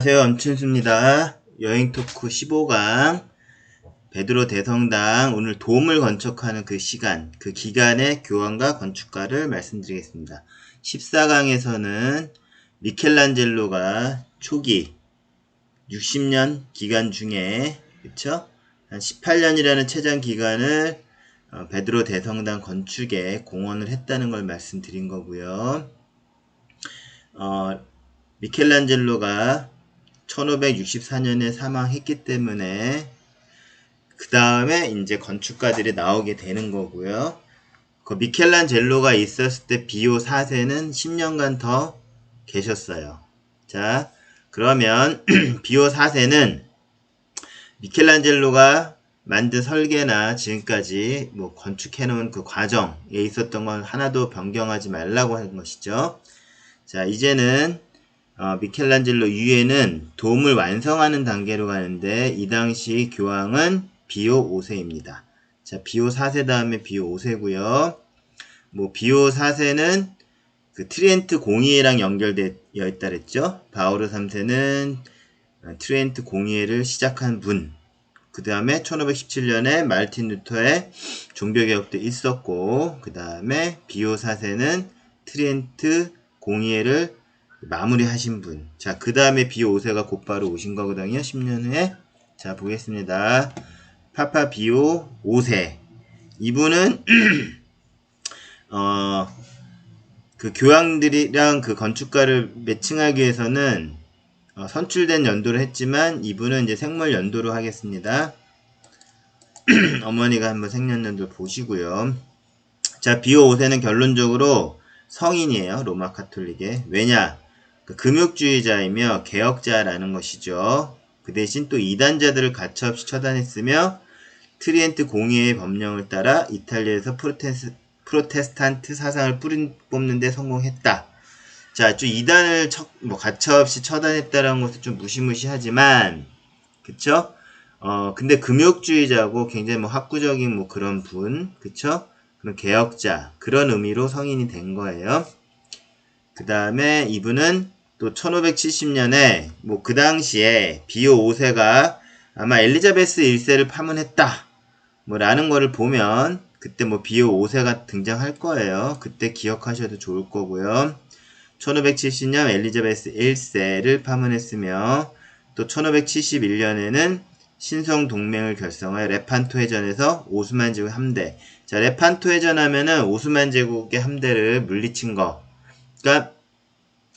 안녕하세요. 엄춘수입니다. 여행토크 15강 베드로 대성당 오늘 돔을 건축하는 그 시간, 그 기간의 교황과 건축가를 말씀드리겠습니다. 14강에서는 미켈란젤로가 초기 60년 기간 중에 그쵸? 한 18년이라는 최장 기간을 베드로 대성당 건축에 공헌을 했다는 걸 말씀드린 거고요. 미켈란젤로가 1564년에 사망했기 때문에 그 다음에 이제 건축가들이 나오게 되는 거고요. 그 미켈란젤로가 있었을 때 비오 4세는 10년간 더 계셨어요. 자, 그러면 비오 4세는 미켈란젤로가 만든 설계나 지금까지 뭐 건축해놓은 그 과정에 있었던 건 하나도 변경하지 말라고 하는 것이죠. 자, 이제는 미켈란젤로 이후에는 돔을 완성하는 단계로 가는데 이 당시 교황은 비오 5세입니다. 자, 비오 4세 다음에 비오 5세고요. 뭐 비오 4세는 그 트리엔트 공의회랑 연결되어 있다 그랬죠. 바오르 3세는 트리엔트 공의회를 시작한 분. 그 다음에 1517년에 마르틴 루터의 종교개혁도 있었고, 그 다음에 비오 4세는 트리엔트 공의회를 마무리하신 분. 자, 그 다음에 비오 5세가 곧바로 오신 거거든요. 10년 후에. 자, 보겠습니다. 파파 비오 5세. 이분은 그 교황들이랑 그 건축가를 매칭하기 위해서는 선출된 연도를 했지만 이분은 이제 생물 연도로 하겠습니다. 어머니가 한번 생년연도 보시고요. 자, 비오 5세는 결론적으로 성인이에요. 로마 카톨릭에. 왜냐? 그 금욕주의자이며 개혁자라는 것이죠. 그 대신 또 이단자들을 가차없이 처단했으며 트리엔트 공의회의 법령을 따라 이탈리아에서 프로테스탄트 사상을 뽑는 데 성공했다. 자, 좀 이단을 가차없이 처단했다라는 것은 좀 무시무시하지만, 그쵸? 근데 금욕주의자고 굉장히 뭐 학구적인 뭐 그런 분, 그쵸? 그런 개혁자, 그런 의미로 성인이 된 거예요. 그 다음에 이분은 또 1570년에 뭐 그 당시에 비오 5세가 아마 엘리자베스 1세를 파문했다. 뭐 라는 거를 보면 그때 뭐 비오 5세가 등장할 거예요. 그때 기억하셔도 좋을 거고요. 1570년 엘리자베스 1세를 파문했으며 또 1571년에는 신성 동맹을 결성하여 레판토 해전에서 오스만 제국 함대. 자, 레판토 해전 하면은 오스만 제국의 함대를 물리친 거. 그러니까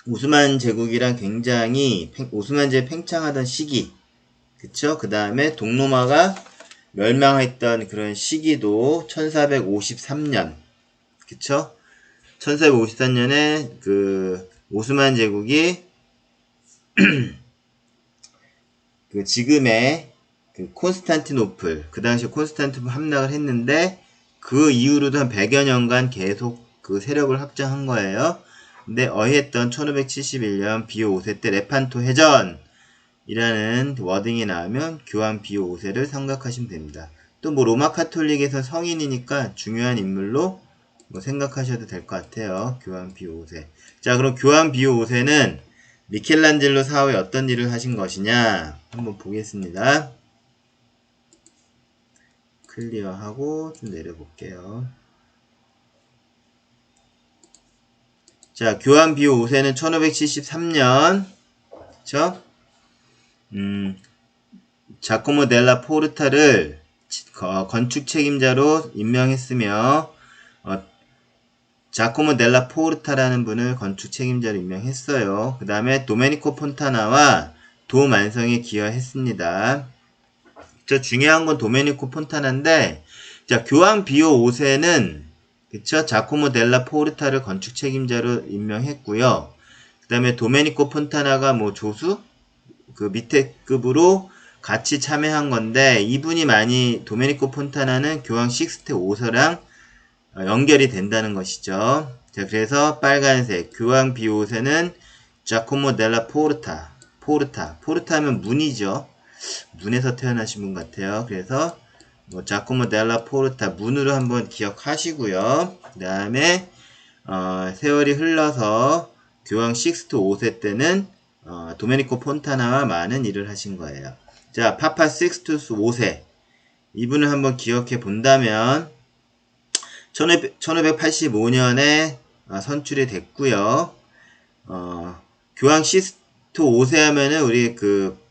오스만 제국이랑 굉장히 오스만 제국 팽창하던 시기. 그쵸? 그 다음에 동로마가 멸망했던 그런 시기도 1453년. 그쵸? 1453년에 그 오스만 제국이 그 지금의 그 콘스탄티노플, 그 당시 콘스탄티노플 함락을 했는데 그 이후로도 한 100여 년간 계속 그 세력을 확장한 거예요. 근데 어이했던 1571년 비오 5세 때 레판토 해전이라는 워딩이 나오면 교황 비오 5세를 생각하시면 됩니다. 또 뭐 로마 카톨릭에서 성인이니까 중요한 인물로 뭐 생각하셔도 될 것 같아요. 교황 비오 5세. 자, 그럼 교황 비오 5세는 미켈란젤로 사후에 어떤 일을 하신 것이냐 한번 보겠습니다. 클리어하고 좀 내려볼게요. 자, 교황 비오 5세는 1573년 그쵸? 자코모 델라 포르타를 건축 책임자로 임명했으며 자코모 델라 포르타라는 분을 건축 책임자로 임명했어요. 그 다음에 도메니코 폰타나와 돔 완성에 기여했습니다. 저 중요한 건 도메니코 폰타나인데, 자, 교황 비오 5세는, 그쵸? 자코모 델라 포르타를 건축 책임자로 임명했고요. 그 다음에 도메니코 폰타나가 뭐 조수? 그 밑에 급으로 같이 참여한 건데, 이분이 도메니코 폰타나는 교황 식스테 5세랑 연결이 된다는 것이죠. 자, 그래서 빨간색, 교황 비오 5세는 자코모 델라 포르타하면 문이죠. 문에서 태어나신 분 같아요. 그래서 뭐 자코모 델라 포르타 문으로 한번 기억하시고요. 그 다음에 세월이 흘러서 교황 식스토 5세 때는 도메니코 폰타나와 많은 일을 하신 거예요. 자, 파파 식스투스 5세. 이분을 한번 기억해 본다면 1585년에 선출이 됐고요. 교황 시스토 5세 하면은 우리 그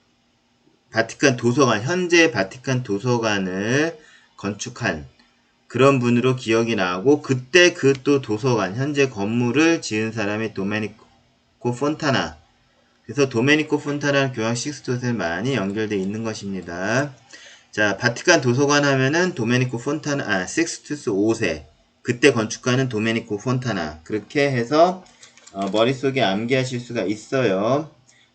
바티칸 도서관, 현재 바티칸 도서관을 건축한 그런 분으로 기억이 나고, 그때 그 또 도서관, 현재 건물을 지은 사람이 도메니코 폰타나. 그래서 도메니코 폰타나는 교황 식스토스에 많이 연결되어 있는 것입니다. 자, 바티칸 도서관 하면은 도메니코 폰타나, 식스투스 5세. 그때 건축가는 도메니코 폰타나. 그렇게 해서 머릿속에 암기하실 수가 있어요.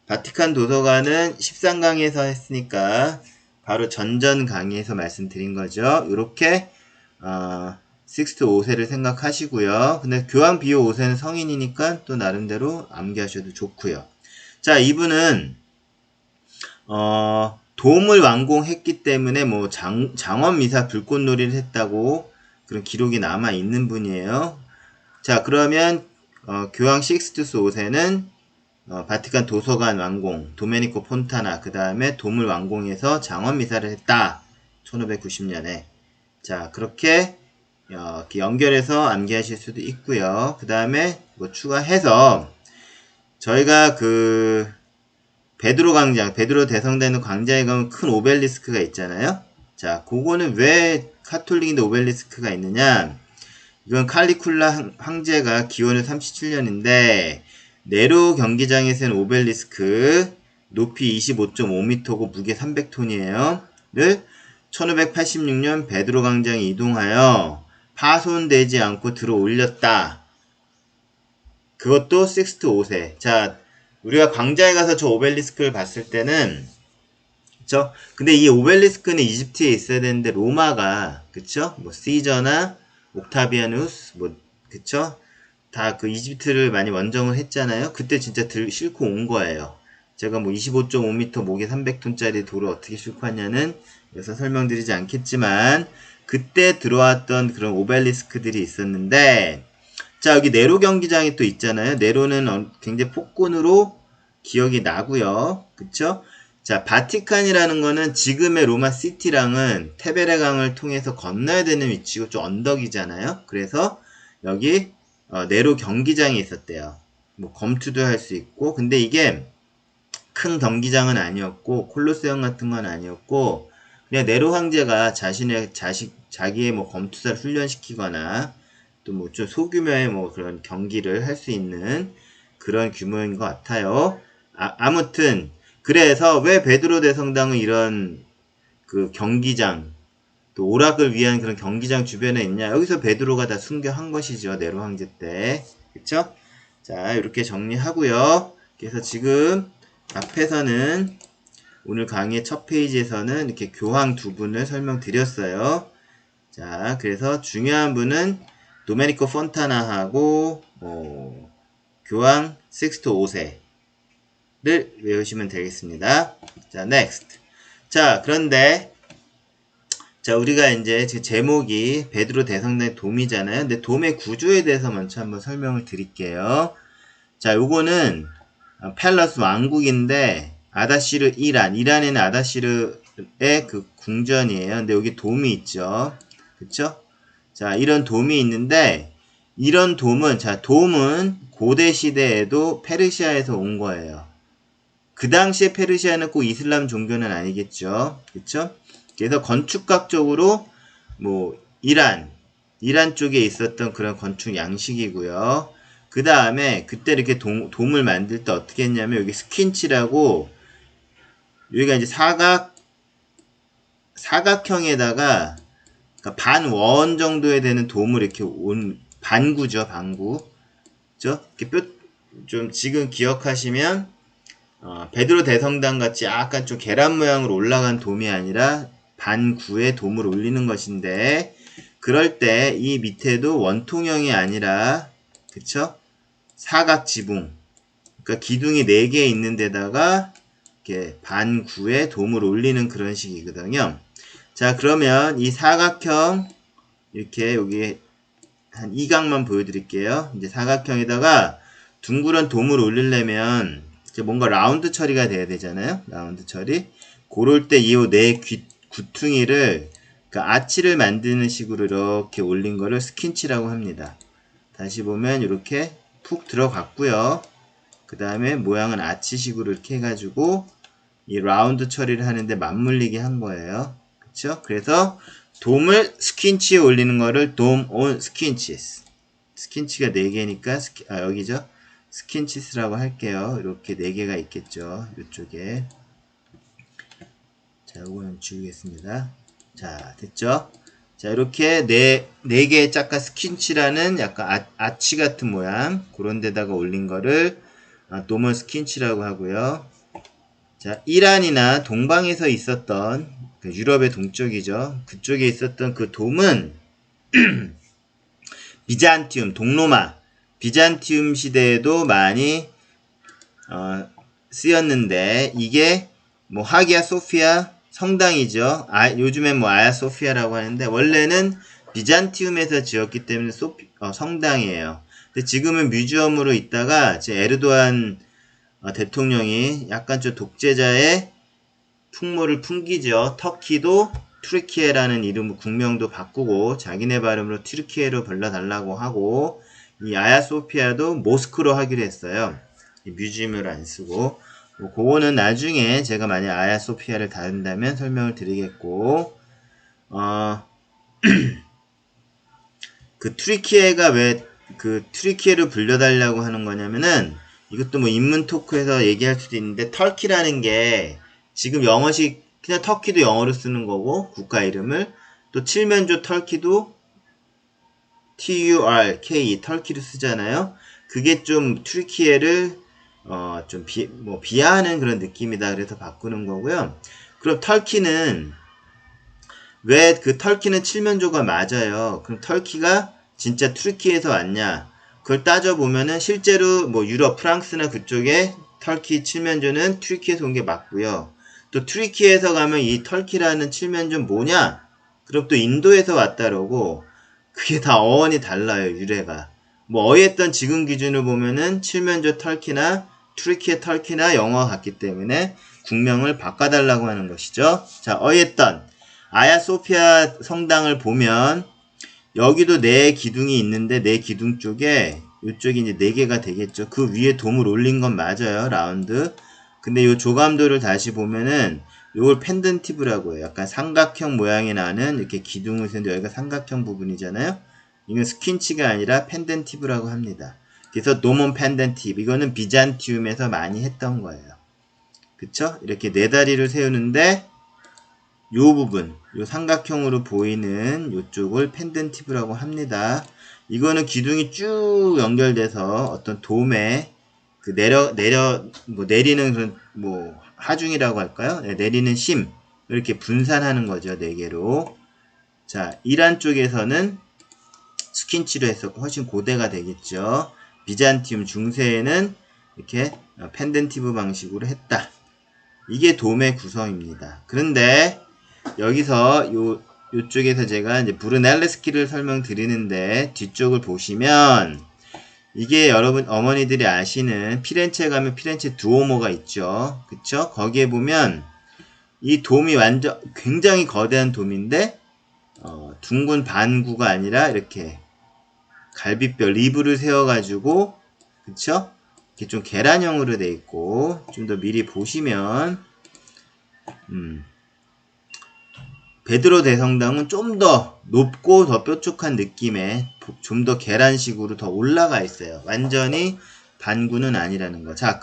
바티칸 도서관은 13강에서 했으니까 바로 전전 강의에서 말씀드린 거죠. 이렇게 식스트 5세를 생각하시고요. 근데 교황 비오 5세는 성인이니까 또 나름대로 암기하셔도 좋고요. 자, 이분은 도움을 완공했기 때문에 뭐 장원미사 불꽃놀이를 했다고 그런 기록이 남아 있는 분이에요. 자, 그러면 교황 식스투스 5세는 바티칸 도서관 완공, 도메니코 폰타나, 그 다음에 도물 완공해서 장원미사를 했다. 1590년에. 자, 그렇게 연결해서 암기하실 수도 있고요. 그 다음에 뭐 추가해서 저희가 그 베드로 광장, 베드로 대성당의 광장에 가면 큰 오벨리스크가 있잖아요. 자, 그거는 왜 카톨릭인데 오벨리스크가 있느냐? 이건 칼리쿨라 황제가 기원은 37년인데 네로 경기장에서는 오벨리스크 높이 25.5m고 무게 300톤이에요. 를 1586년 베드로 광장에 이동하여 파손되지 않고 들어 올렸다. 그것도 식스트 5세. 자, 우리가 광장에 가서 저 오벨리스크를 봤을 때는, 그쵸? 근데 이 오벨리스크는 이집트에 있어야 되는데 로마가, 그쵸? 뭐 시저나 옥타비아누스, 뭐, 그쵸? 다 그 이집트를 많이 원정을 했잖아요. 그때 진짜 싣고 온 거예요. 제가 뭐 25.5m 목에 300톤짜리 돌을 어떻게 싣고 왔냐는 여기서 설명드리지 않겠지만, 그때 들어왔던 그런 오벨리스크들이 있었는데, 자, 여기 네로 경기장이 또 있잖아요. 네로는 굉장히 폭군으로 기억이 나고요. 그쵸? 자, 바티칸이라는 거는 지금의 로마 시티랑은 테베레 강을 통해서 건너야 되는 위치고 좀 언덕이잖아요. 그래서 여기 네로 경기장이 있었대요. 뭐 검투도 할 수 있고, 근데 이게 큰 경기장은 아니었고 콜로세움 같은 건 아니었고, 그냥 네로 황제가 자기의 뭐 검투사를 훈련시키거나 또 뭐 좀 소규모의 뭐 그런 경기를 할 수 있는 그런 규모인 것 같아요. 아무튼 그래서 왜 베드로 대성당은 이런 그 경기장, 또 오락을 위한 그런 경기장 주변에 있냐? 여기서 베드로가 다 순교한 것이죠. 네로 황제 때. 그쵸? 자, 이렇게 정리하고요. 그래서 지금 앞에서는 오늘 강의 첫 페이지에서는 이렇게 교황 두 분을 설명드렸어요. 자, 그래서 중요한 분은 도메니코 폰타나하고 교황 식스토 5세를 외우시면 되겠습니다. 자, next. 자, 그런데 자, 우리가 이제 제목이 베드로 대성당의 돔이잖아요. 근데 돔의 구조에 대해서 먼저 한번 설명을 드릴게요. 자, 요거는 팰러스 왕국인데 아다시르 이란에는 아다시르의 그 궁전이에요. 근데 여기 돔이 있죠. 그쵸? 자, 이런 돔이 있는데 이런 돔은 고대 시대에도 페르시아에서 온 거예요. 그 당시에 페르시아는 꼭 이슬람 종교는 아니겠죠. 그쵸? 그래서 건축학적으로 뭐 이란 쪽에 있었던 그런 건축 양식이고요. 그 다음에 그때 이렇게 돔을 만들 때 어떻게 했냐면 여기 스킨치라고 여기가 이제 사각형에다가 그러니까 반원 정도에 되는 돔을 이렇게 반구죠, 반구. 그죠? 이렇게 좀 지금 기억하시면 베드로 대성당 같이 약간 좀 계란 모양으로 올라간 돔이 아니라 반구에 돔을 올리는 것인데, 그럴 때 이 밑에도 원통형이 아니라, 그쵸? 사각 지붕. 그러니까 기둥이 4개 있는 데다가 이렇게 반구에 돔을 올리는 그런 식이거든요. 자, 그러면 이 사각형 이렇게 여기 한 2각만 보여드릴게요. 이제 사각형에다가 둥그런 돔을 올리려면 이제 뭔가 라운드 처리가 돼야 되잖아요. 라운드 처리. 그럴 때 이 네 구퉁이를 그러니까 아치를 만드는 식으로 이렇게 올린 거를 스킨치라고 합니다. 다시 보면 이렇게 푹 들어갔고요. 그 다음에 모양은 아치식으로 이렇게 해가지고 이 라운드 처리를 하는데 맞물리게 한 거예요. 그쵸? 그래서 돔을 스킨치에 올리는 거를 돔 온 스킨치스. 스킨치가 4개니까 여기죠. 스킨치스라고 할게요. 이렇게 4개가 있겠죠. 이쪽에. 자, 이거는 지우겠습니다. 자, 됐죠? 자, 이렇게 네 개의 짝과 스킨치라는 약간 아치 같은 모양 그런 데다가 올린 거를 돔은 스킨치라고 하고요. 자, 이란이나 동방에서 있었던 그 유럽의 동쪽이죠. 그쪽에 있었던 그 돔은 비잔티움, 동로마, 비잔티움 시대에도 많이 쓰였는데 이게 뭐 하기야 소피아 성당이죠. 요즘엔 뭐 아야 소피아라고 하는데 원래는 비잔티움에서 지었기 때문에 성당이에요. 근데 지금은 뮤지엄으로 있다가 제 에르도안 대통령이 약간 좀 독재자의 풍모를 풍기죠. 터키도 튀르키예라는 이름 국명도 바꾸고 자기네 발음으로 튀르키예로 불러달라고 하고 이 아야소피아도 모스크로 하기로 했어요. 뮤지엄을 안 쓰고 뭐 그거는 나중에 제가 만약 아야소피아를 다룬다면 설명을 드리겠고 그 튀르키예가 왜 그 튀르키예로 불려달라고 하는 거냐면은 이것도 뭐 인문 토크에서 얘기할 수도 있는데 터키라는 게 지금 영어식 그냥 터키도 영어로 쓰는 거고 국가 이름을 또 칠면조 터키도 TURK 터키로 쓰잖아요. 그게 좀 튀르키예를 좀 비하하는 그런 느낌이다. 그래서 바꾸는 거고요. 그럼 터키는 왜 그 터키는 칠면조가 맞아요. 그럼 터키가 진짜 튀르키예에서 왔냐? 그걸 따져보면은 실제로 뭐 유럽 프랑스나 그쪽에 터키 칠면조는 튀르키예에서 온 게 맞고요. 또 튀르키예에서 가면 이 터키라는 칠면조 뭐냐? 그럼 또 인도에서 왔다 그러고 그게 다 어원이 달라요. 유래가. 뭐 어휘했던 지금 기준으로 보면은 칠면조 터키나 튀르키예 터키나 영어가 같기 때문에 국명을 바꿔달라고 하는 것이죠. 자, 어휘했던 아야소피아 성당을 보면 여기도 4기둥이 있는데 4기둥 쪽에 이쪽이 이제 4개가 되겠죠. 그 위에 돔을 올린 건 맞아요. 라운드. 근데 이 조감도를 다시 보면은 이걸 펜던티브라고 해요. 약간 삼각형 모양이 나는 이렇게 기둥을 쓰는데 여기가 삼각형 부분이잖아요. 이건 스킨치가 아니라 펜던티브라고 합니다. 그래서 도몬 펜던티브. 이거는 비잔티움에서 많이 했던 거예요. 그쵸? 이렇게 4다리를 세우는데 요 부분, 요 삼각형으로 보이는 요쪽을 펜던티브라고 합니다. 이거는 기둥이 쭉 연결돼서 어떤 돔에 그 내리는 그런 하중이라고 할까요? 네, 내리는 심 이렇게 분산하는 거죠. 4개로. 자, 이란 쪽에서는 스킨치로 했었고 훨씬 고대가 되겠죠. 비잔티움 중세에는 이렇게 펜던티브 방식으로 했다. 이게 돔의 구성입니다. 그런데 여기서 요쪽에서 제가 이제 브루넬레스키를 설명드리는데 뒤쪽을 보시면 이게 여러분 어머니들이 아시는 피렌체 가면 피렌체 두오모가 있죠. 그쵸? 거기에 보면 이 돔이 굉장히 거대한 돔인데 둥근 반구가 아니라 이렇게 갈비뼈 리브를 세워가지고 그쵸? 이렇게 좀 계란형으로 돼 있고 좀 더 미리 보시면 베드로 대성당은 좀 더 높고 더 뾰족한 느낌의 좀 더 계란식으로 더 올라가 있어요. 완전히 반구는 아니라는 거. 자,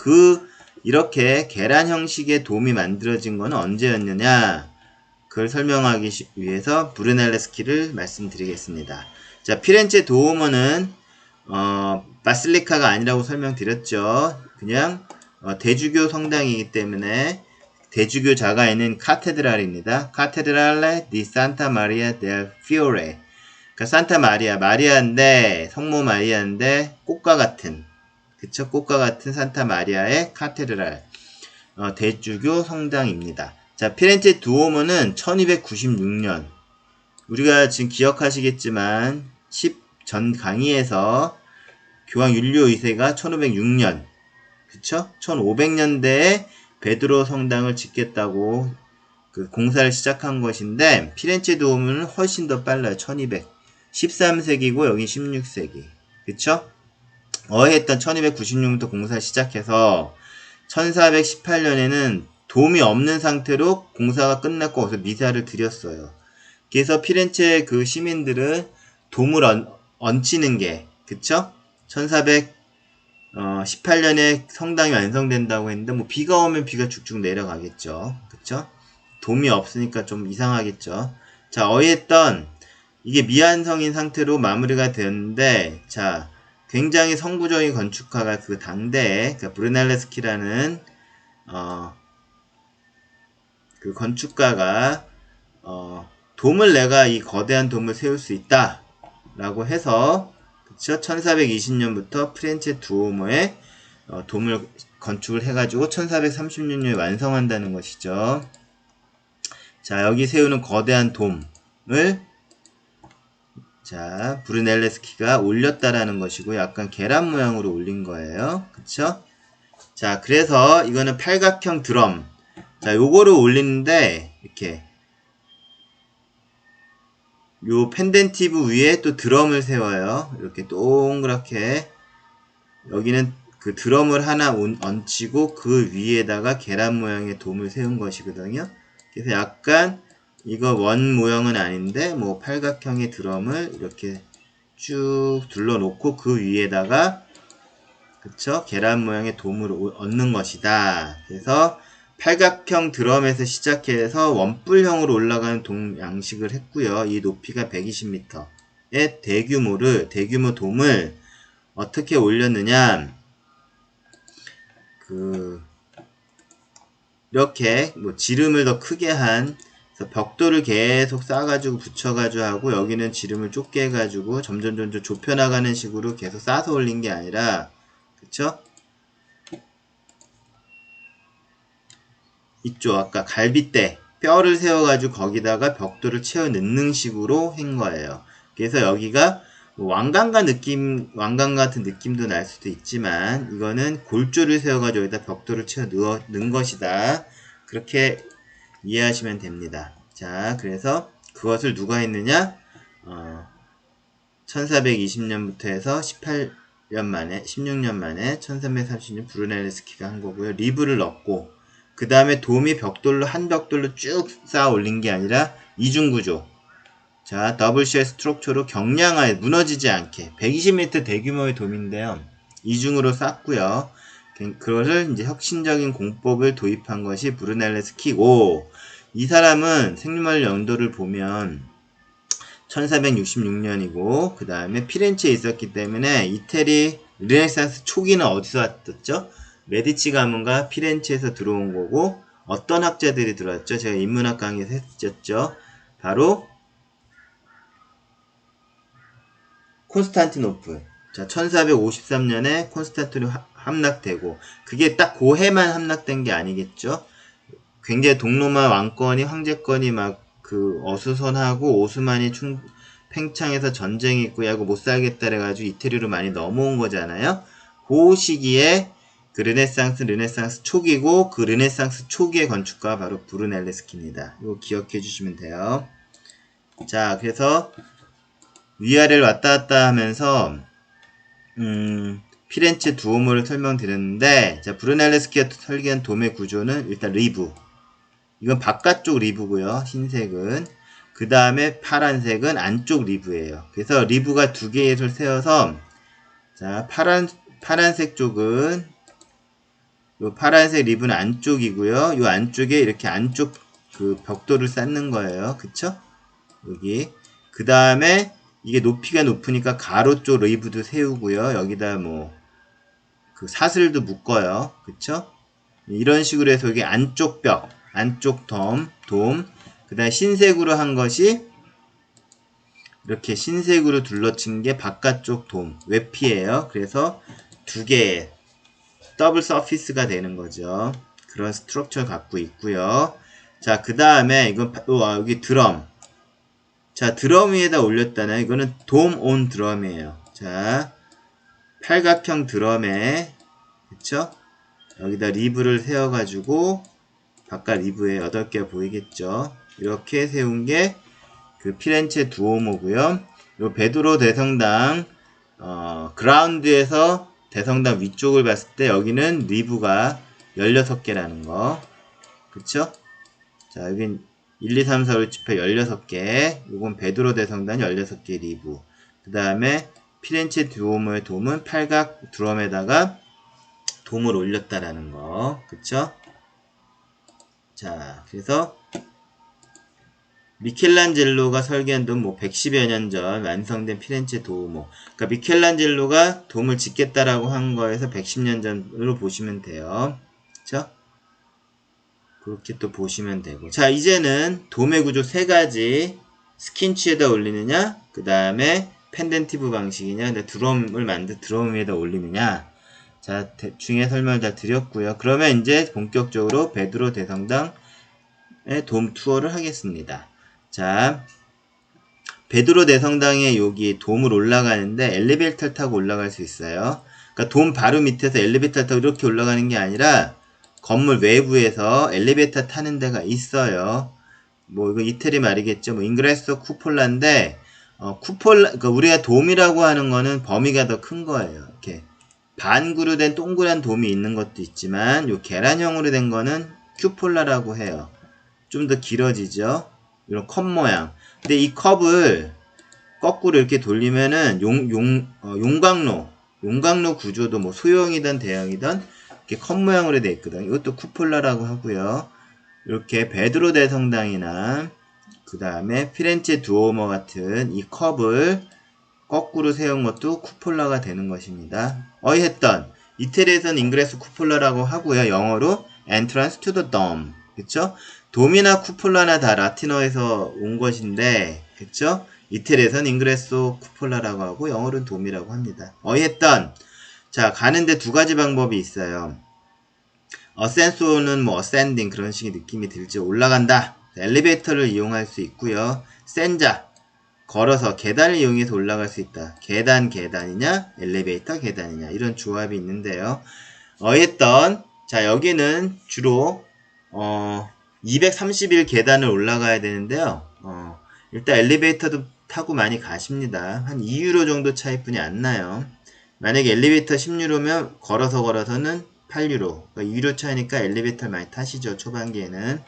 이렇게 계란 형식의 돔이 만들어진 건 언제였느냐? 그걸 설명하기 위해서 브루넬레스키를 말씀드리겠습니다. 자, 피렌체 두오모는 바실리카가 아니라고 설명드렸죠. 그냥 대주교 성당이기 때문에 대주교자가 있는 카테드랄입니다. 카테드랄레 디 산타 마리아 델 피오레. 그러니까 산타 마리아인데 성모 마리아인데 꽃과 같은 그쵸? 꽃과 같은 산타 마리아의 카테드랄 대주교 성당입니다. 자, 피렌체 두오모는 1296년 우리가 지금 기억하시겠지만 10전 강의에서 교황 율리오 2세가 1506년 그쵸? 1500년대에 베드로 성당을 짓겠다고 그 공사를 시작한 것인데 피렌체 도움은 훨씬 더 빨라요. 1200. 13세기고 여기 16세기. 그쵸? 어해했던 1296년부터 공사를 시작해서 1418년에는 도움이 없는 상태로 공사가 끝났고 어서 미사를 드렸어요. 그래서 피렌체 그 시민들은 돔을 얹히는 게 그쵸? 1418년에 성당이 완성된다고 했는데 뭐 비가 오면 비가 쭉쭉 내려가겠죠. 그쵸? 돔이 없으니까 좀 이상하겠죠. 자, 어휘했던 이게 미완성인 상태로 마무리가 되었는데 자, 굉장히 성부적인 건축가가 그 당대에 그러니까 브루넬레스키라는 그 건축가가 돔을 내가 이 거대한 돔을 세울 수 있다 라고 해서 그쵸? 1420년부터 프렌체 두오모에 돔을 건축을 해가지고 1436년에 완성한다는 것이죠. 자, 여기 세우는 거대한 돔을 자, 브루넬레스키가 올렸다라는 것이고 약간 계란 모양으로 올린 거예요. 그쵸? 자, 그래서 이거는 팔각형 드럼. 자, 요거를 올리는데 이렇게 요 펜덴티브 위에 또 드럼을 세워요. 이렇게 동그랗게 여기는 그 드럼을 하나 얹히고 그 위에다가 계란 모양의 돔을 세운 것이거든요. 그래서 약간 이거 원 모형은 아닌데 뭐 팔각형의 드럼을 이렇게 쭉 둘러놓고 그 위에다가 그쵸? 계란 모양의 돔을 얹는 것이다. 그래서 팔각형 드럼에서 시작해서 원뿔형으로 올라가는 돔 양식을 했고요. 이 높이가 120m의 대규모 돔을 어떻게 올렸느냐? 이렇게 뭐 지름을 더 크게 한 벽돌을 계속 쌓아가지고 붙여가지고 하고 여기는 지름을 좁게 해가지고 점점 좁혀나가는 식으로 계속 쌓아서 올린 게 아니라 그쵸? 이쪽 아까 갈빗대 뼈를 세워가지고 거기다가 벽돌을 채워 넣는 식으로 한 거예요. 그래서 여기가 왕관 같은 느낌도 날 수도 있지만 이거는 골조를 세워가지고 여기다 벽돌을 채워 넣은 것이다. 그렇게 이해하시면 됩니다. 자, 그래서 그것을 누가 했느냐? 1420년부터 해서 16년 만에 1330년 브루넬레스키가 한 거고요. 리브를 넣고 그 다음에 돔이 한 벽돌로 쭉 쌓아 올린 게 아니라 이중구조. 자, 더블쉘 스트럭처로 경량하게 무너지지 않게 120m 대규모의 돔인데요. 이중으로 쌓고요. 그것을 이제 혁신적인 공법을 도입한 것이 브루넬레스키고 이 사람은 생리말 연도를 보면 1466년이고 그 다음에 피렌체에 있었기 때문에 이태리 르네상스 초기는 어디서 왔었죠? 메디치 가문과 피렌체에서 들어온 거고 어떤 학자들이 들어왔죠? 제가 인문학 강의에서 했었죠. 바로 콘스탄티노플. 자, 1453년에 콘스탄티노플이 함락되고 그게 딱 그 해만 함락된 게 아니겠죠? 굉장히 동로마 왕권이 황제권이 막 그 어수선하고 오스만이 팽창해서 전쟁이 있고 야고 못 살겠다 그래가지고 이태리로 많이 넘어온 거잖아요. 그 시기에 그 르네상스 초기고 그 르네상스 초기의 건축가가 바로 브루넬레스키입니다. 이거 기억해 주시면 돼요. 자, 그래서 위아래를 왔다 갔다 하면서 피렌체 두오모를 설명드렸는데 자, 브루넬레스키가 설계한 돔의 구조는 일단 리브. 이건 바깥쪽 리브고요. 흰색은. 그 다음에 파란색은 안쪽 리브예요. 그래서 리브가 두 개의 를 세워서 자, 파란색 쪽은 요 파란색 리브는 안쪽이고요. 요 안쪽에 이렇게 안쪽 그 벽돌을 쌓는 거예요. 그쵸? 여기. 그 다음에 이게 높이가 높으니까 가로 쪽 리브도 세우고요. 여기다 뭐 그 사슬도 묶어요. 그쵸? 이런 식으로 해서 여기 안쪽 벽, 안쪽 돔, 그 다음에 흰색으로 한 것이 이렇게 흰색으로 둘러친 게 바깥쪽 돔, 외피예요. 그래서 두 개의 더블 서피스가 되는 거죠. 그런 스트럭처를 갖고 있고요. 자, 그 다음에 이건 여기 드럼. 자, 드럼 위에다 올렸다는 이거는 돔 온 드럼이에요. 자, 팔각형 드럼에 그쵸? 여기다 리브를 세워가지고 바깥 리브에 8개가 보이겠죠. 이렇게 세운 게 그 피렌체 두오모고요. 요 베드로 대성당 그라운드에서 대성당 위쪽을 봤을 때 여기는 리브가 16개라는 거. 그쵸? 자, 여긴 1, 2, 3, 4, 5, 6, 7, 8, 16개. 요건 베드로 대성당 16개 리브. 그 다음에 피렌체 두오모의 돔은 팔각 드럼에다가 돔을 올렸다라는 거. 그쵸? 자, 그래서 미켈란젤로가 설계한 돔, 110여 년 전 완성된 피렌체 두오모. 그러니까 미켈란젤로가 돔을 짓겠다라고 한 거에서 110년 전으로 보시면 돼요. 그쵸? 그렇게 또 보시면 되고. 자, 이제는 돔의 구조 3가지. 스킨치에다 올리느냐, 그 다음에 펜덴티브 방식이냐, 드럼 위에다 올리느냐. 자, 대충의 설명을 다 드렸고요. 그러면 이제 본격적으로 베드로 대성당의 돔 투어를 하겠습니다. 자, 베드로 대성당에 여기 돔을 올라가는데 엘리베이터를 타고 올라갈 수 있어요. 그러니까 돔 바로 밑에서 엘리베이터를 타고 이렇게 올라가는 게 아니라 건물 외부에서 엘리베이터 타는 데가 있어요. 뭐 이거 이태리 말이겠죠. 뭐 잉그레소 쿠폴라인데 그러니까 우리가 돔이라고 하는 거는 범위가 더 큰 거예요. 이렇게 반구로 된 동그란 돔이 있는 것도 있지만 요 계란형으로 된 거는 큐폴라라고 해요. 좀 더 길어지죠. 이런 컵 모양. 근데 이 컵을 거꾸로 이렇게 돌리면은 용광로 구조도 뭐 소형이든 대형이든 이렇게 컵 모양으로 되어 있거든요. 이것도 쿠폴라라고 하고요. 이렇게 베드로 대성당이나 그 다음에 피렌체 두오모 같은 이 컵을 거꾸로 세운 것도 쿠폴라가 되는 것입니다. 어이했던 이태리에서는 잉그레스 쿠폴라라고 하고요. 영어로 entrance to the dome. 그쵸? 돔이나 쿠폴라나 다 라틴어에서 온 것인데, 그쵸? 이태리에서는 잉그레소 쿠폴라라고 하고 영어로는 돔이라고 합니다. 어이했던 자, 가는데 2가지 방법이 있어요. 어센소는 뭐 어센딩 그런 식의 느낌이 들지. 올라간다. 엘리베이터를 이용할 수 있고요. 센자 걸어서 계단을 이용해서 올라갈 수 있다. 계단이냐 엘리베이터 계단이냐 이런 조합이 있는데요. 어쨌든 자, 여기는 주로 231 계단을 올라가야 되는데요. 일단 엘리베이터도 타고 많이 가십니다. 한 2유로 정도 차이뿐이 안 나요. 만약에 엘리베이터 10유로면 걸어서는 8유로. 그러니까 2유로 차이니까 엘리베이터를 많이 타시죠. 초반기에는.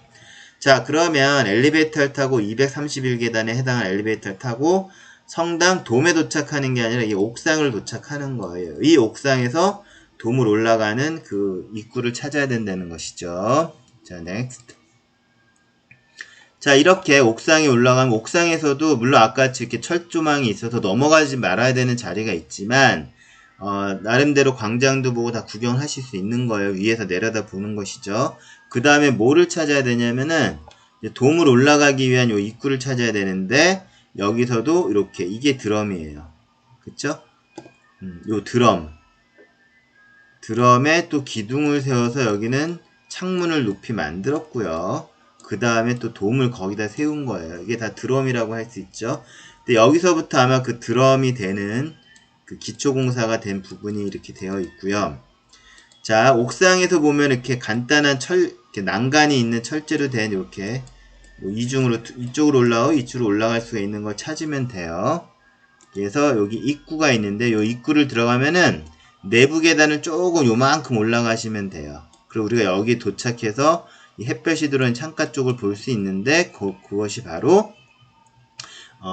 자, 그러면 엘리베이터를 타고 231계단에 해당하는 엘리베이터를 타고 성당 돔에 도착하는 게 아니라 이 옥상을 도착하는 거예요. 이 옥상에서 돔을 올라가는 그 입구를 찾아야 된다는 것이죠. 자, next. 자, 이렇게 옥상에 올라가면 옥상에서도 물론 아까같이 이렇게 철조망이 있어서 넘어가지 말아야 되는 자리가 있지만 나름대로 광장도 보고 다 구경하실 수 있는 거예요. 위에서 내려다 보는 것이죠. 그 다음에 뭐를 찾아야 되냐면은 돔을 올라가기 위한 요 입구를 찾아야 되는데 여기서도 이렇게 이게 드럼이에요. 그쵸? 요 드럼에 또 기둥을 세워서 여기는 창문을 높이 만들었고요. 그 다음에 또 돔을 거기다 세운 거예요. 이게 다 드럼이라고 할 수 있죠. 근데 여기서부터 아마 그 드럼이 되는 그 기초공사가 된 부분이 이렇게 되어 있고요. 자, 옥상에서 보면 이렇게 간단한 이렇게 난간이 있는 철제로 된 이렇게 뭐 이쪽으로 올라가고 이쪽으로 올라갈 수가 있는 걸 찾으면 돼요. 그래서 여기 입구가 있는데 이 입구를 들어가면은 내부 계단을 조금 요만큼 올라가시면 돼요. 그리고 우리가 여기 도착해서 이 햇볕이 들어오는 창가 쪽을 볼 수 있는데 그것이 바로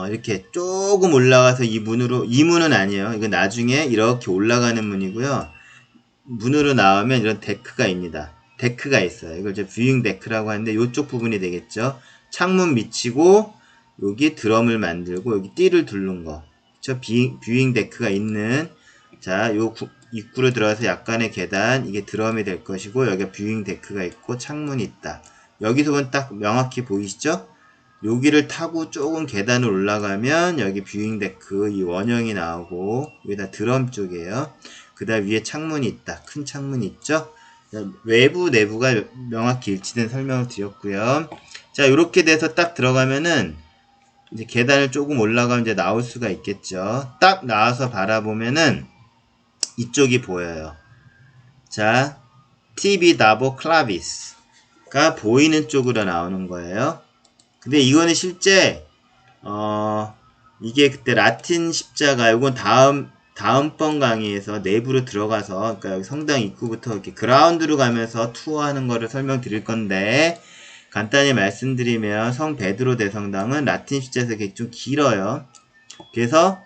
이렇게 조금 올라가서 이 문은 아니에요. 이거 나중에 이렇게 올라가는 문이고요. 문으로 나오면 이런 데크가 있어요. 이걸 이제 뷰잉 데크라고 하는데 이쪽 부분이 되겠죠. 창문 미치고 여기 드럼을 만들고 여기 띠를 두른 거. 그쵸? 뷰잉 데크가 있는 자, 요 입구로 들어가서 약간의 계단 이게 드럼이 될 것이고 여기가 뷰잉 데크가 있고 창문이 있다. 여기서 보면 딱 명확히 보이시죠? 여기를 타고 조금 계단을 올라가면 여기 뷰잉 데크 이 원형이 나오고 여기다 드럼 쪽이에요. 그 다음 위에 창문이 있다. 큰 창문이 있죠. 외부 내부가 명확히 일치된 설명을 드렸고요. 자, 이렇게 돼서 딱 들어가면은 이제 계단을 조금 올라가면 이제 나올 수가 있겠죠. 딱 나와서 바라보면은 이쪽이 보여요. 자, 티비다보 클라비스가 보이는 쪽으로 나오는 거예요. 근데 이거는 실제 이게 그때 라틴 십자가, 이건 다음번 강의에서 내부로 들어가서, 그러니까 여기 성당 입구부터 이렇게 그라운드로 가면서 투어하는 거를 설명드릴 건데, 간단히 말씀드리면 성 베드로 대성당은 라틴 십자에서 좀 길어요. 그래서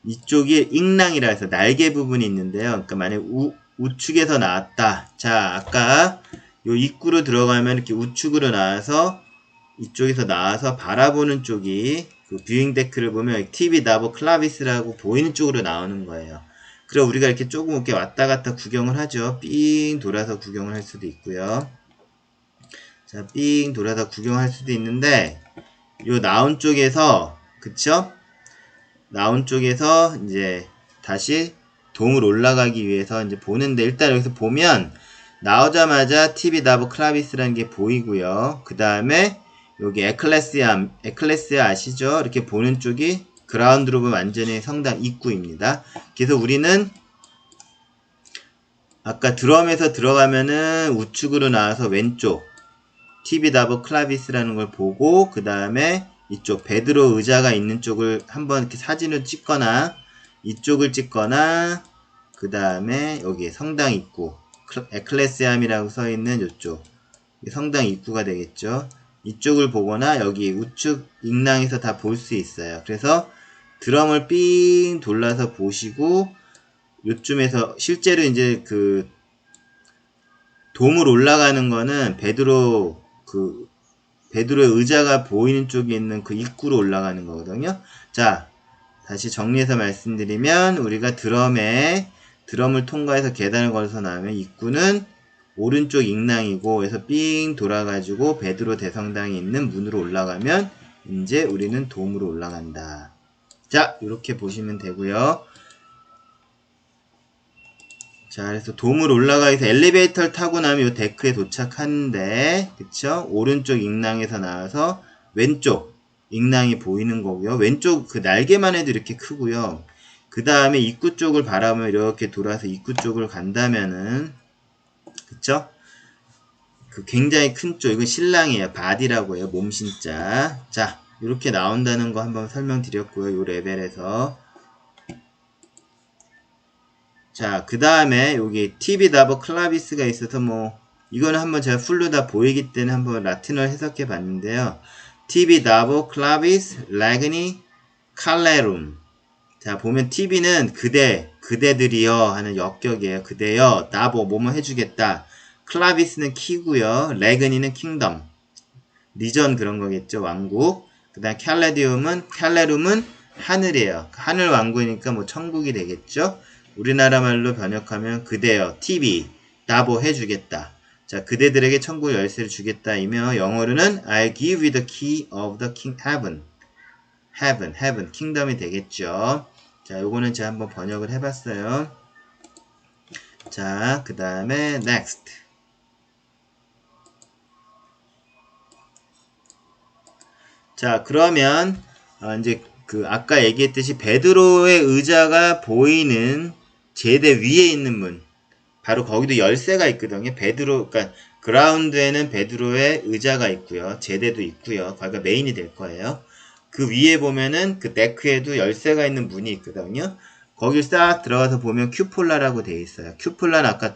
이쪽이 ing랑이라 해서 날개 부분이 있는데요. 그러니까 만약 우측에서 나왔다. 자, 아까 요 입구로 들어가면 이렇게 우측으로 나와서 이쪽에서 나와서 바라보는 쪽이 그 뷰잉 데크를 보면 티비다보 클라비스라고 보이는 쪽으로 나오는 거예요. 그래 우리가 이렇게 조금 이렇게 왔다 갔다 구경을 하죠. 삥 돌아서 구경을 할 수도 있고요. 자, 삥 돌아서 구경할 수도 있는데 요 나온 쪽에서, 그쵸? 나온 쪽에서 이제 다시 동을 올라가기 위해서 이제 보는데, 일단 여기서 보면 나오자마자 티비다보 클라비스라는 게 보이고요. 그 다음에 여기 에클레시아 아시죠? 이렇게 보는 쪽이 그라운드로 보면 완전히 성당 입구입니다. 그래서 우리는 아까 드럼에서 들어가면은 우측으로 나와서 왼쪽 티비다보 클라비스라는 걸 보고, 그 다음에 이쪽 베드로 의자가 있는 쪽을 한번 이렇게 사진을 찍거나, 이쪽을 찍거나, 그 다음에 여기 성당 입구 에클레시암이라고 써있는 이쪽 성당 입구가 되겠죠. 이쪽을 보거나 여기 우측 ing랑에서 다 볼 수 있어요. 그래서 드럼을 삥 돌려서 보시고, 요쯤에서 실제로 이제 그 돔을 올라가는 거는 베드로의 의자가 보이는 쪽에 있는 그 입구로 올라가는 거거든요. 자, 다시 정리해서 말씀드리면 우리가 드럼을 통과해서 계단을 걸어서 나오면 입구는 오른쪽 ing랑이고, 그래서 삥 돌아가지고 베드로 대성당이 있는 문으로 올라가면 이제 우리는 돔으로 올라간다. 자, 이렇게 보시면 되고요. 자, 그래서 돔을 올라가서 엘리베이터를 타고 나면 이 데크에 도착하는데, 그쵸? 오른쪽 ing랑에서 나와서 왼쪽 ing랑이 보이는 거고요. 왼쪽 그 날개만 해도 이렇게 크고요. 그 다음에 입구 쪽을 바라보면 이렇게 돌아서 입구 쪽을 간다면은, 그쵸? 그 굉장히 큰 쪽, 이건 신랑이에요. 바디라고 해요. 몸신자. 자, 이렇게 나온다는 거 한번 설명드렸고요. 요 레벨에서. 자, 그 다음에 여기 티비다보 클라비스가 있어서 이거는 한번 제가 풀로 다 보이기 때문에 한번 라틴어를 해석해 봤는데요. 티비다보 클라비스 레그니 칼레룸. 자, 보면 TV는 그대들이여 하는 역격이에요. 그대여, 다보, 뭐뭐 해주겠다. 클라비스는 키고요. 레그니는 킹덤. 리전 그런 거겠죠. 왕국. 그 다음 칼레룸은 하늘이에요. 하늘 왕국이니까 천국이 되겠죠. 우리나라 말로 번역하면 그대여, TV, 다보 해주겠다. 자, 그대들에게 천국 열쇠를 주겠다이며, 영어로는 I'll give you the key of the heaven, 킹덤이 되겠죠. 자, 요거는 제가 한번 번역을 해봤어요. 자, 그 다음에 next. 자, 그러면 이제 아까 얘기했듯이 베드로의 의자가 보이는 제대 위에 있는 문, 바로 거기도 열쇠가 있거든요. 그러니까 그라운드에는 베드로의 의자가 있고요. 제대도 있고요. 거기가 메인이 될 거예요. 그 위에 보면은 그 데크에도 열쇠가 있는 문이 있거든요. 거길 싹 들어가서 보면 큐폴라라고 되어 있어요. 큐폴라는 아까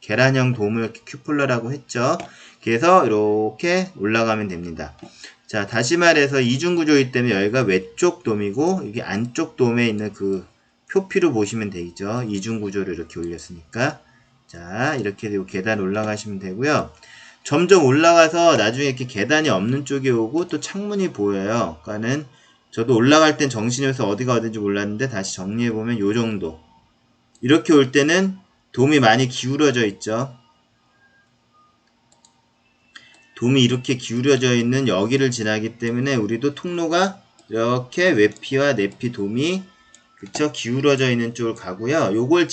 계란형 돔을 이렇게 큐폴라라고 했죠. 그래서 이렇게 올라가면 됩니다. 자, 다시 말해서 이중구조이기 때문에 여기가 외쪽 돔이고, 이게 안쪽 돔에 있는 그 표피로 보시면 되죠. 이중구조를 이렇게 올렸으니까. 자, 이렇게 되고 계단 올라가시면 되고요. 점점 올라가서 나중에 이렇게 계단이 없는 쪽에 오고 또 창문이 보여요. 그러니까는 저도 올라갈 땐 정신이 없어서 어디가 어딘지 몰랐는데 다시 정리해보면 요 정도. 이렇게 올 때는 돔이 많이 기울어져 있죠. 돔이 이렇게 기울어져 있는 여기를 지나기 때문에 우리도 통로가 이렇게 외피와 내피 돔이, 그쵸? 기울어져 있는 쪽을 가고요. 요걸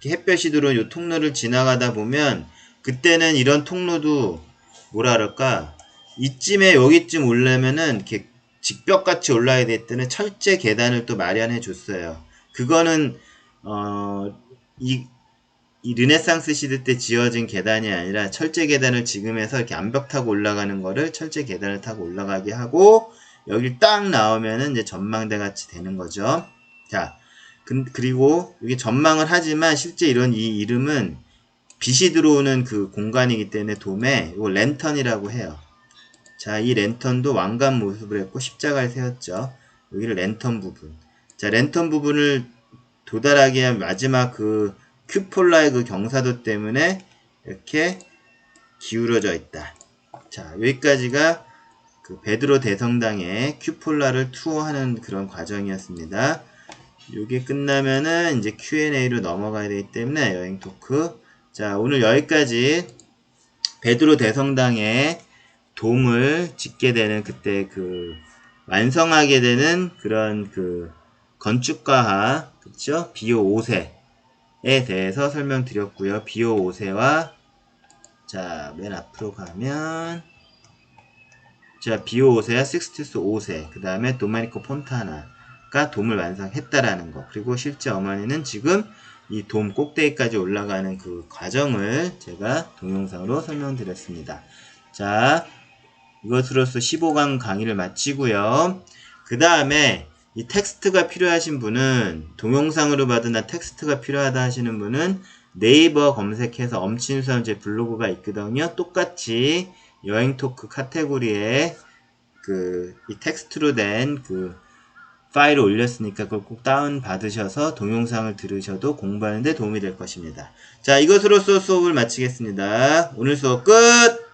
햇볕이 들어온 요 통로를 지나가다 보면, 그때는 이런 통로도 뭐라 그럴까, 이쯤에 여기쯤 오려면은 이렇게 직벽같이 올라야 될 때는 철제 계단을 또 마련해 줬어요. 그거는 이 르네상스 시대 때 지어진 계단이 아니라 철제 계단을 지금해서 이렇게 암벽 타고 올라가는 거를 철제 계단을 타고 올라가게 하고 여기 딱 나오면은 이제 전망대 같이 되는 거죠. 자, 그리고 이게 전망을 하지만 실제 이런 이 이름은 빛이 들어오는 그 공간이기 때문에 돔에 이거 랜턴이라고 해요. 자, 이 랜턴도 왕관 모습을 했고 십자가를 세웠죠. 여기를 랜턴 부분. 자, 랜턴 부분을 도달하기 위한 마지막 그 큐폴라의 그 경사도 때문에 이렇게 기울어져 있다. 자, 여기까지가 그 베드로 대성당의 큐폴라를 투어하는 그런 과정이었습니다. 요게 끝나면은 이제 Q&A로 넘어가야 되기 때문에 여행 토크. 자, 오늘 여기까지 베드로 대성당의 돔을 짓게 되는 그때 그 완성하게 되는 그런 그 건축가하, 그쵸? 비오 5세에 대해서 설명드렸고요. 비오 5세와 자, 맨 앞으로 가면 자, 비오 5세와 식스투스 5세, 그 다음에 도메니코 폰타나가 돔을 완성했다라는 거. 그리고 실제 어머니는 지금 이 돔 꼭대기까지 올라가는 그 과정을 제가 동영상으로 설명드렸습니다. 자, 이것으로서 15강 강의를 마치고요. 그 다음에 이 텍스트가 필요하신 분은 동영상으로 받은 텍스트가 필요하다 하시는 분은 네이버 검색해서 엄친수함 제 블로그가 있거든요. 똑같이 여행 토크 카테고리에 이 텍스트로 된 파일을 올렸으니까 그걸 꼭 다운 받으셔서 동영상을 들으셔도 공부하는 데 도움이 될 것입니다. 자, 이것으로써 수업을 마치겠습니다. 오늘 수업 끝!